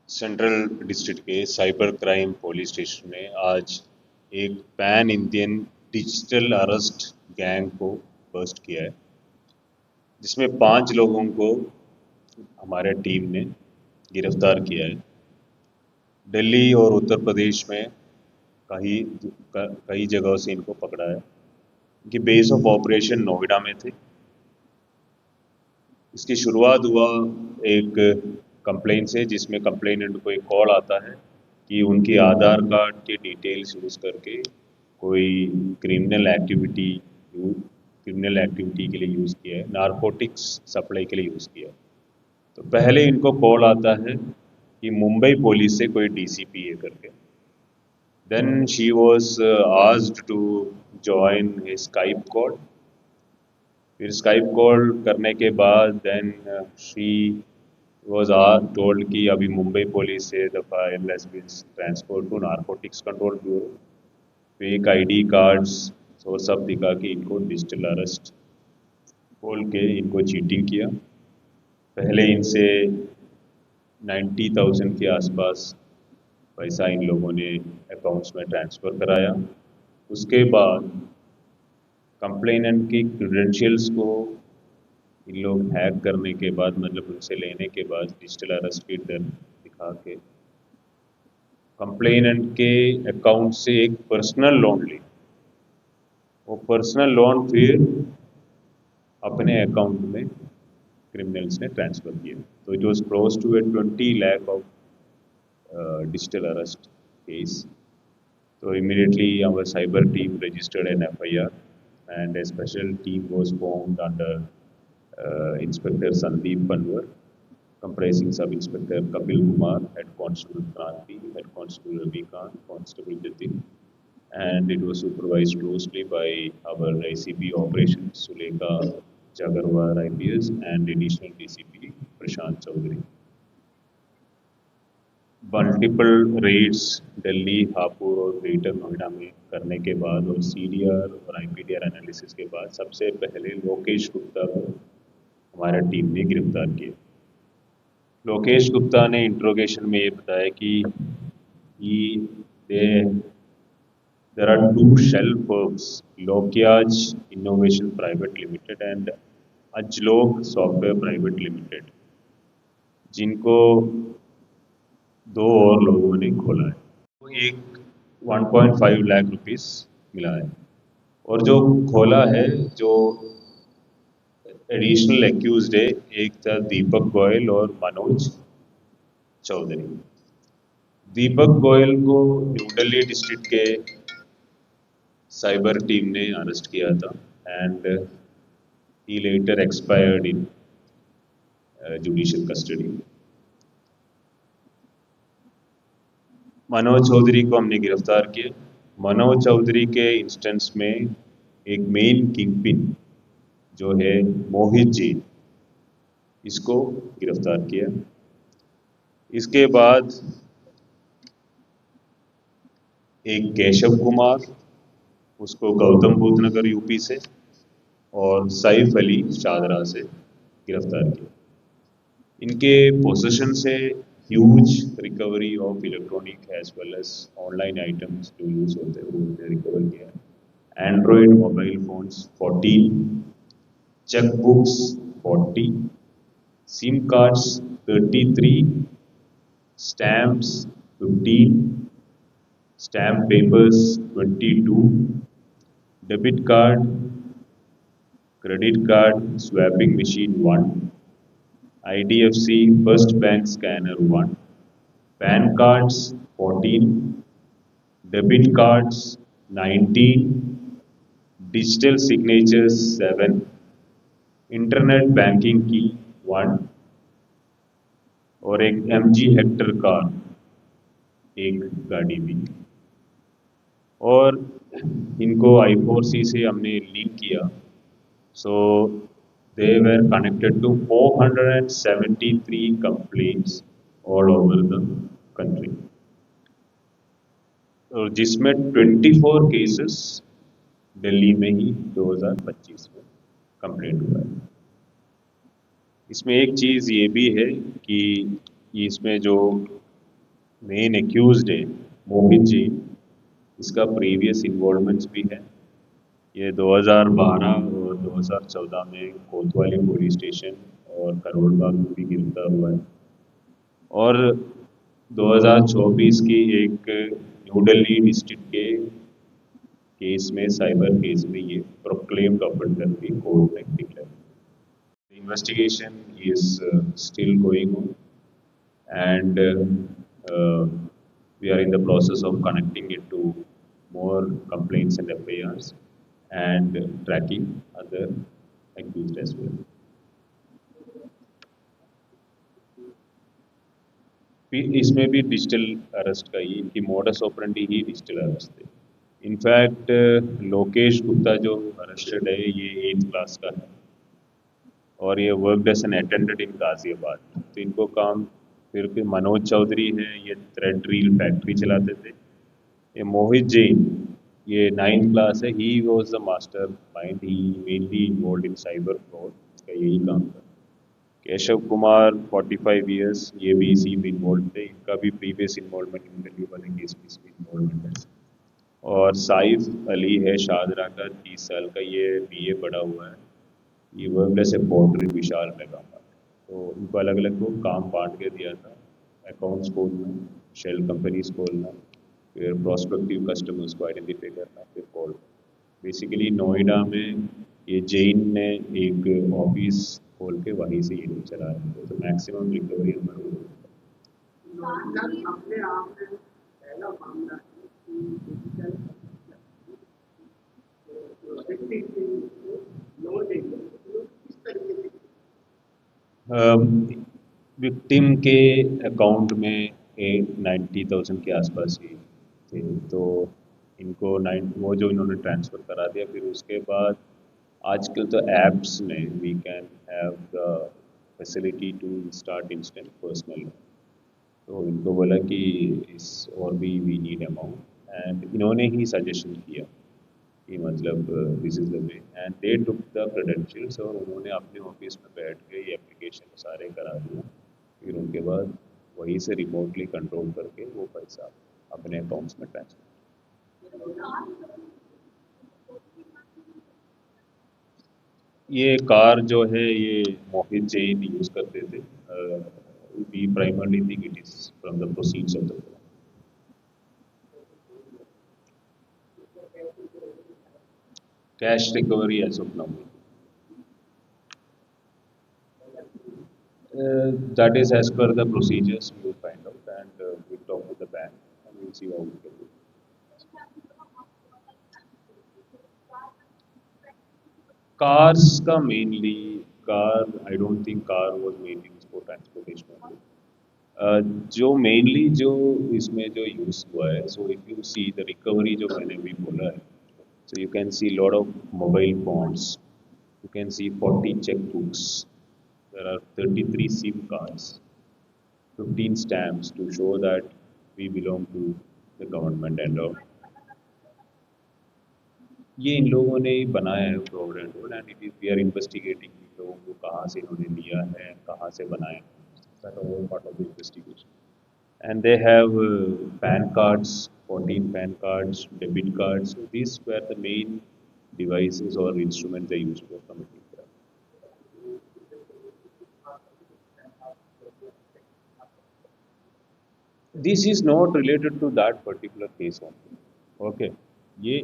Central district के cyber crime police station ने आज एक pan Indian digital arrest gang को बस्ट किया है, जिसमें 5 लोगों को हमारे टीम ने गिरफ्तार किया है। दिल्ली और उत्तर प्रदेश में कई कई जगहों से इनको पकड़ा है। इनकी बेस ऑफ ऑपरेशन नोएडा में थे। इसकी शुरुआत हुआ एक कंप्लेन से, जिसमें कंप्लेनेंट को एक कॉल आता है कि उनकी आधार कार्ड के डिटेल्स यूज़ करके कोई क्रिमिनल एक्टिविटी क्रिमिनल एक्टिविटी के लिए यूज़ किया है, नारकोटिक्स सप्लाई के लिए यूज़ किया है। तो पहले इनको कॉल आता है कि मुंबई पुलिस से कोई डीसीपी है करके। Then she was asked to join a Skype call. फिर स्काइप कॉल करने के बाद देन शी was told कि अभी मुंबई पुलिस से the file has been transferred to narcotics control bureau. Fake ID cards और सब दिखा के इनको डिजिटल अरेस्ट बोल के इनको चीटिंग किया। पहले इनसे 90,000 के आसपास पैसा इन लोगों ने अकाउंट्स में ट्रांसफ़र कराया। उसके बाद कंप्लेनेंट की क्रेडेंशियल्स को इन लोग हैक करने के बाद, मतलब उनसे लेने के बाद, डिजिटल अरेस्ट की डर दिखा के कंप्लेनेंट के अकाउंट से एक पर्सनल लोन ली। वो पर्सनल लोन फिर अपने अकाउंट में क्रिमिनल्स ने ट्रांसफ़र किया। तो it was close to a 20 lakh of digital arrest case. So immediately our cyber team registered an FIR and a special team was formed under Inspector Sandeep Panwar, comprising Sub-Inspector Kapil Kumar, Head Constable Kranti, Head Constable Ravi Kant, Constable Jatin, and it was supervised closely by our ICP Operations Sulekha Jagarwar IPS and Additional DCP Prashant Chaudhary. Multiple raids Delhi, Hapur और greater Noida में करने के बाद और CDR और IPDR analysis के बाद सबसे पहले लोकेश गुप्ता को हमारी टीम ने गिरफ्तार किया। लोकेश गुप्ता ने इंट्रोगेशन में ये बताया कि there are two shell firms, Lokyaj Innovation Private Limited and Ajlok Software Private Limited, जिनको 2 और लोगों ने खोला है। तो एक 1.5 लाख रुपीस मिला है। और जो खोला है, जो एडिशनल एक्यूज्ड है, एक था दीपक गोयल और मनोज चौधरी। दीपक गोयल को न्यू दिल्ली डिस्ट्रिक्ट के साइबर टीम ने अरेस्ट किया था and he later expired in judicial custody. Manoj Chaudhary को हमने गिरफ्तार किया। मनोज चौधरी के इंस्टेंस में एक मेन किंगपिन जो है मोहित जी, इसको गिरफ्तार किया। इसके बाद एक केशव कुमार, उसको गौतम बुद्ध नगर यूपी से, और सैफ अली शादरा से गिरफ्तार किया। इनके पोजीशन से huge recovery of electronic as well as online items जो यूज होते हैं वो रिकवर किया। Android mobile phones 14, cheque books 40, SIM cards 33, stamps 15, stamp papers 22, debit card, credit card swiping machine 1, IDFC First Bank Scanner 1, PAN cards 14, debit cards 19, digital signatures 7, internet banking की 1 और एक MG Hector car, एक गाड़ी भी। और इनको I4C से हमने लिंक किया। सो they were connected to 473 complaints all over the country, और जिसमें 24 केसेस दिल्ली में ही 2025 में कंप्लेंट हुआ है। इसमें एक चीज़ ये भी है कि इसमें जो मेन एक्यूज्ड है मोहित जी, इसका प्रीवियस इन्वॉल्वमेंट्स भी है। ये 2012 और 2014 में कोतवाली पुलिस स्टेशन और करोल बाग में भी गिरफ्तार हुआ है। और 2024 की एक न्यू दिल्ली डिस्ट्रिक्ट के केस में, साइबर केस में, ये प्रोक्लेम्ड ऑफेंडर भी कोर्ट ने declare. The investigation is still going on, and we are in the process of connecting it to more complaints and FIRs and tracking other accused as well. इसमें भी digital arrest का ही कि modus operandi ही digital arrest है। In fact Lokesh Gupta जो arrested है ये 8th class का है और ये वर्कड एज एन अटेंडेंट इन गाजियाबाद। तो इनको काम, फिर मनोज चौधरी है, ये थ्रेड रील फैक्ट्री चलाते थे। ये मोहित जैन, ये 9th क्लास है, he was the master mind, he mainly involve in cyber fraud, इसका यही काम था। केशव कुमार 45 ईयर्स, ये भी इसी में इन्वॉल्व थे, इनका भी प्रीवियस इन्वॉल्वमेंट इन दिल्ली वाले केस में इसमें इन्वॉल्वमेंट है। और साइफ अली है शाहदरा का, 30 साल का, ये बीए पढ़ा हुआ है, ये वर्क एज ए पोर्टर विशाल में काम आता है। तो इनको अलग अलग को काम बांट के दिया था, अकाउंट्स खोलना, शेल कंपनीज खोलना, फिर प्रोस्पेक्टिव कस्टमर्स को आइडेंटिफाई करना, फिर कॉल। बेसिकली नोएडा में ये जैन ने एक ऑफिस खोल के वहीं से ये लोग चला रहे थे, तो मैक्सिमम रिकवरी हमारे को। विक्टिम के अकाउंट में 90,000 के आसपास ही थे, तो इनको नाइन वो जो इन्होंने ट्रांसफ़र करा दिया। फिर उसके बाद आजकल तो ऐप्स में we can have the facility to start instant personal, तो इनको बोला कि इस और भी वी नीड अमाउंट, एंड इन्होंने ही सजेशन किया कि मतलब this is the way, and they took the credentials, और उन्होंने अपने ऑफिस में बैठ के ये एप्लीकेशन सारे करा दिए। फिर उनके बाद वहीं से रिमोटली कंट्रोल करके वो पैसा अपने अकाउंट्स में ट्रांसफर। ये कार जो है ये मोहित जैन यूज़ करते थे। We primarily think it is from the proceeds of the cash recovery as of now. That is as per the procedures we will find out, and we'll talk with the bank and we'll see how we can do. Cars का mainly, car I don't think car was mainly used for transportation only. जो mainly जो इसमें जो use हुआ है, so if you see the recovery जो मैंने भी बोला है, so you can see lot of mobile phones, you can see 40 checkbooks, there are 33 SIM cards, 15 stamps to show that we belong to the government and all. ये इन लोगों ने ही बनाया है fraud and roll, and it is we are investigating इन लोगों को कहाँ से इन्होंने लिया है, कहाँ से बनाया है, that all part of the investigation. And they have pan cards, 14 pan cards, debit cards, so these were the main devices or instruments they used for committing crime. This is not related to that particular case only. Okay, ये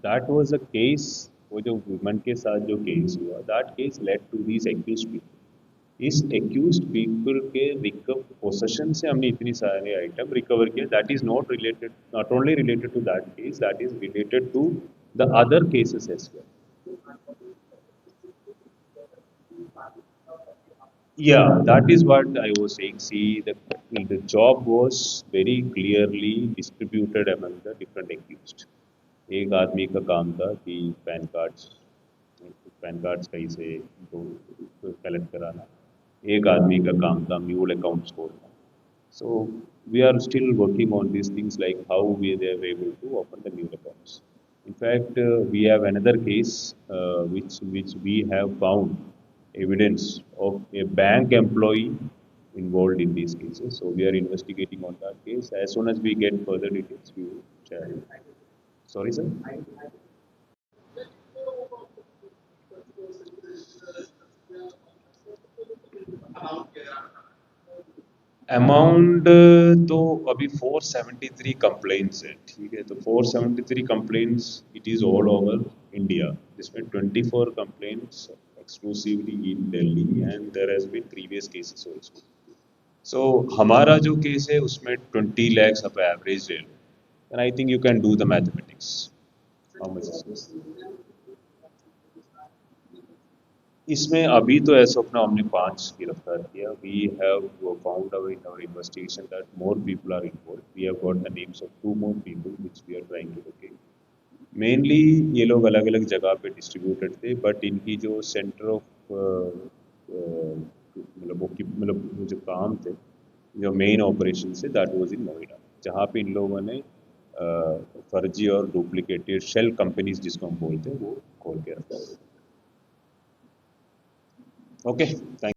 that was a case, वो जो woman के साथ जो case हुआ, that case led to these accused people. इस accused people के possession से हमने इतनी सारे आइटम रिकवर किए, that is not related, not only related to that case, that is related to the other cases as well. Yeah, that is what I was saying. See, the job was very clearly distributed among the different accused. एक आदमी का काम था कि pan cards कहीं से collect कराना, एक आदमी का काम था म्यूल अकाउंट्स खोलना। So we are still working on these things, like how they are able to open the new accounts. In fact, we have another case which we have found evidence of a bank employee involved in these cases. So we are investigating on that case. As soon as we get further details, we will share it. Sorry, sir. Amount तो अभी 473 complaints है, ठीक है। तो 473 complaints it is all over India, जिसमें 24 complaints exclusively in Delhi and there has been previous cases also. So हमारा जो case है उसमें 20 lakhs of average rate, and I think you can do the mathematics how much. इसमें अभी तो ऐसा अपना हमने 5 गिरफ्तार किया। We have found out in our investigation that more people are involve. We have got the names of 2 more people which we are trying to locate। मेनली ये लोग अलग अलग जगह पे डिस्ट्रीब्यूटेड थे, बट इनकी जो सेंटर ऑफ मतलब जो काम थे, जो मेन ऑपरेशन थे, दैट वाज इन नोएडा, जहाँ पे इन लोगों ने फर्जी और डुप्लीकेटेड शेल कंपनीज जिसको हम बोलते हैं वो खोल के रखा। Okay, thank